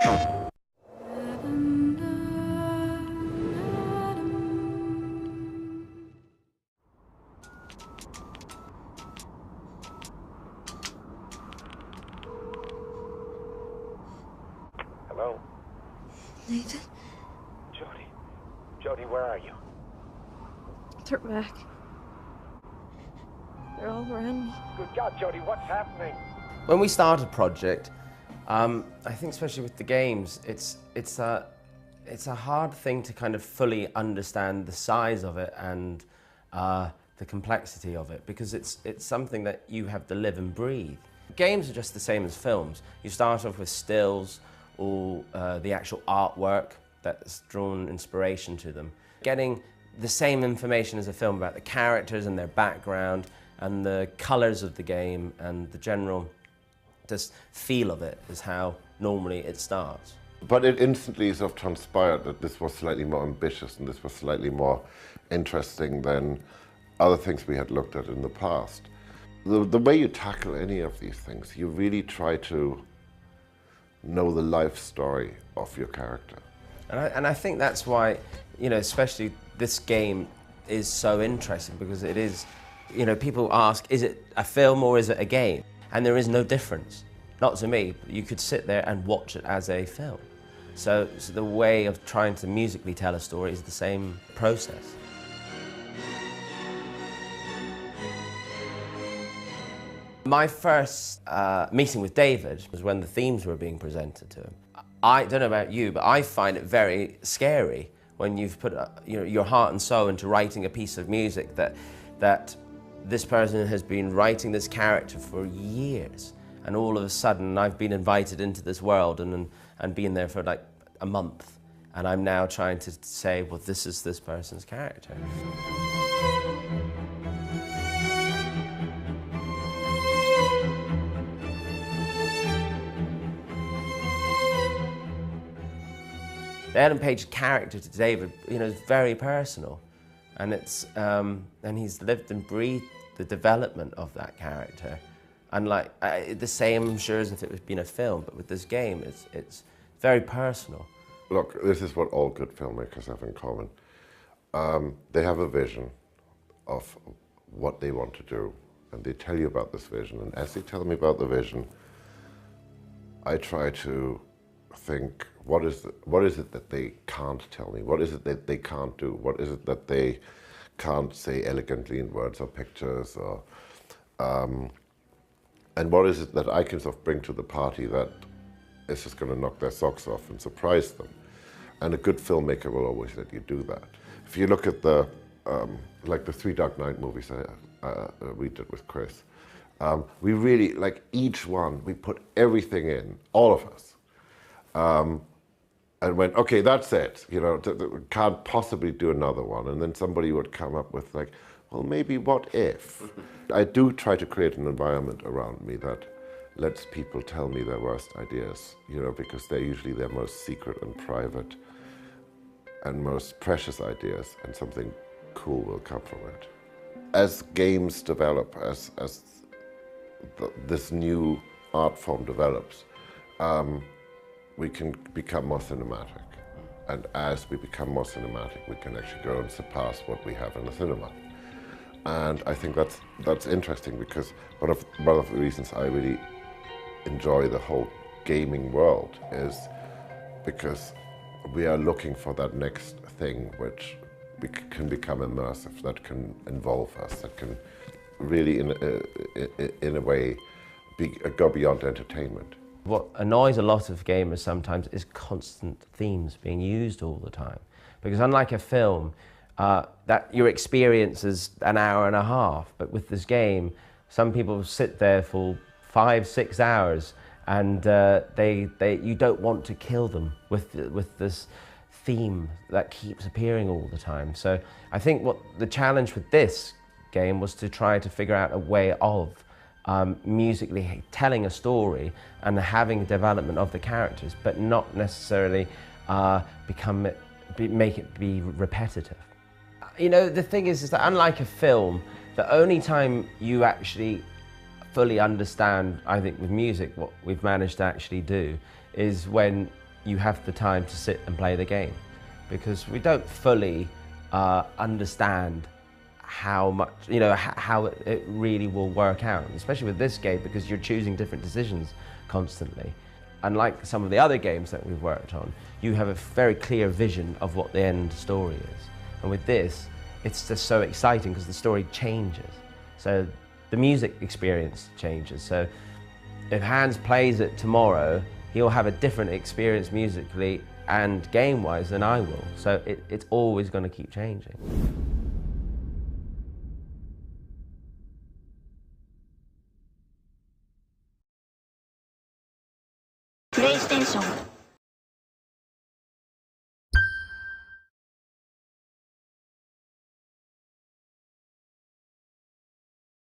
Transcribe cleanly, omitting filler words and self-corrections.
Hello? Nathan? Jodie? Jodie, where are you? They're back. They're all around me. Good God, Jodie, what's happening? When we started Project, I think especially with the games, it's a hard thing to kind of fully understand the size of it and the complexity of it, because it's something that you have to live and breathe. Games are just the same as films. You start off with stills or the actual artwork that's drawn inspiration to them. Getting the same information as a film about the characters and their background and the colours of the game and the general just feel of it is how normally it starts. But it instantly sort of transpired that this was slightly more ambitious and this was slightly more interesting than other things we had looked at in the past. The way you tackle any of these things, you really try to know the life story of your character. And I think that's why, you know, especially this game is so interesting, because it is, you know, people ask, is it a film or is it a game? And there is no difference. Not to me, but you could sit there and watch it as a film. So the way of trying to musically tell a story is the same process. My first meeting with David was when the themes were being presented to him. I don't know about you, but I find it very scary when you've put your heart and soul into writing a piece of music that this person has been writing this character for years, and all of a sudden I've been invited into this world and been there for like a month, and I'm now trying to say, well, this is this person's character. The Ellen Page character to David, you know, is very personal, and and he's lived and breathed the development of that character, unlike the same, I'm sure, as if it was been a film. But with this game, it's very personal. Look, this is what all good filmmakers have in common. They have a vision of what they want to do, and they tell you about this vision. And as they tell me about the vision, I try to think, what is it that they can't tell me? What is it that they can't do? What is it that they can't say elegantly in words or pictures? Or, and what is it that I can sort of bring to the party that is just going to knock their socks off and surprise them? And a good filmmaker will always let you do that. If you look at the like the 3 Dark Knight movies we did with Chris, we really, like each one, we put everything in, all of us. And went, okay, that's it, you know, we can't possibly do another one. And then somebody would come up with like, well, maybe what if? I do try to create an environment around me that lets people tell me their worst ideas, you know, because they're usually their most secret and private and most precious ideas, and something cool will come from it. As games develop, as this new art form develops, we can become more cinematic. And as we become more cinematic, we can actually go and surpass what we have in the cinema. And I think that's interesting, because one of the reasons I really enjoy the whole gaming world is because we are looking for that next thing which can become immersive, that can involve us, that can really, in a way, go beyond entertainment. What annoys a lot of gamers sometimes is constant themes being used all the time. Because unlike a film, that your experience is an hour and a half, but with this game, some people sit there for 5-6 hours, and you don't want to kill them with this theme that keeps appearing all the time. So I think what the challenge with this game was to try to figure out a way of musically telling a story and having development of the characters, but not necessarily make it be repetitive. You know, the thing is that unlike a film, the only time you actually fully understand, I think with music, what we've managed to actually do is when you have the time to sit and play the game, because we don't fully understand how much, you know, how it really will work out, especially with this game, because you're choosing different decisions constantly. Unlike some of the other games that we've worked on, you have a very clear vision of what the end story is. And with this, it's just so exciting because the story changes. So the music experience changes. So if Hans plays it tomorrow, he'll have a different experience musically and game-wise than I will. So it's always going to keep changing. PlayStation